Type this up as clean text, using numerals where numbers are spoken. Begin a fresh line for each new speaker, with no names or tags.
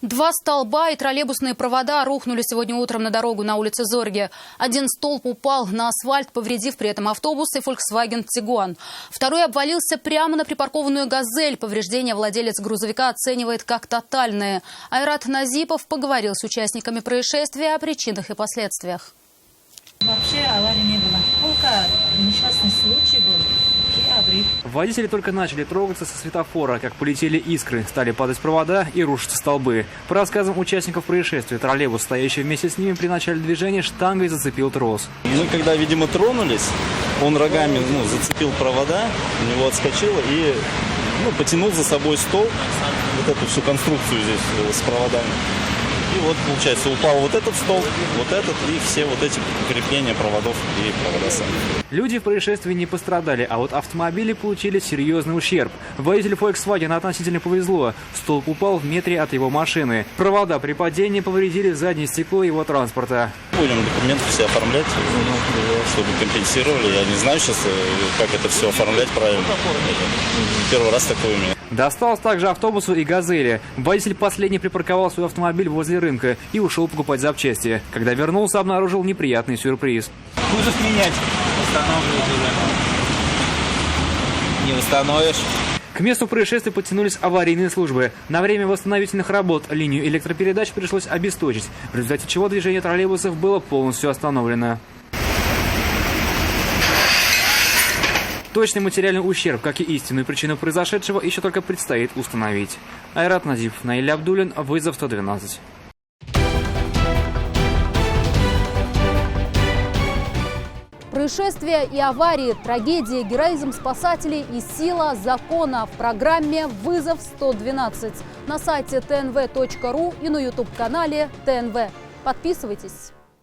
Два столба и троллейбусные провода рухнули сегодня утром на дорогу на улице Зорге. Один столб упал на асфальт, повредив при этом автобус и Volkswagen Tiguan. Второй обвалился прямо на припаркованную «Газель». Повреждения владелец грузовика оценивает как тотальные. Айрат Назипов поговорил с участниками происшествия о причинах и последствиях.
Вообще аварии не было. Только несчастный случай был.
Водители только начали трогаться со светофора, как полетели искры, стали падать провода и рушиться столбы. По рассказам участников происшествия, троллейбус, стоящий вместе с ними при начале движения, штангой зацепил трос.
Мы когда, видимо, тронулись, он рогами зацепил провода, у него отскочило и потянул за собой столб, вот эту всю конструкцию здесь с проводами. И вот, получается, упал вот этот столб, вот этот и все вот эти крепления проводов и провода сами.
Люди в происшествии не пострадали, а вот автомобили получили серьезный ущерб. Водителю Volkswagen относительно повезло. Столб упал в метре от его машины. Провода при падении повредили заднее стекло его транспорта.
Будем документы все оформлять, чтобы компенсировали. Я не знаю сейчас, как это все оформлять правильно. Первый раз такое у меня.
Досталось также автобусу и «Газели». Водитель последний припарковал свой автомобиль возле рынка и ушел покупать запчасти. Когда вернулся, обнаружил неприятный сюрприз.
Кузов менять. Восстанавливать уже. Не восстановишь.
К месту происшествия подтянулись аварийные службы. На время восстановительных работ линию электропередач пришлось обесточить, в результате чего движение троллейбусов было полностью остановлено. Точный материальный ущерб, как и истинную причину произошедшего, еще только предстоит установить. Айрат Назипов, Наиль Абдуллин, вызов 112.
Происшествия и аварии, трагедии, героизм спасателей и сила закона в программе «Вызов 112» на сайте tnv.ru и на YouTube-канале ТНВ. Подписывайтесь.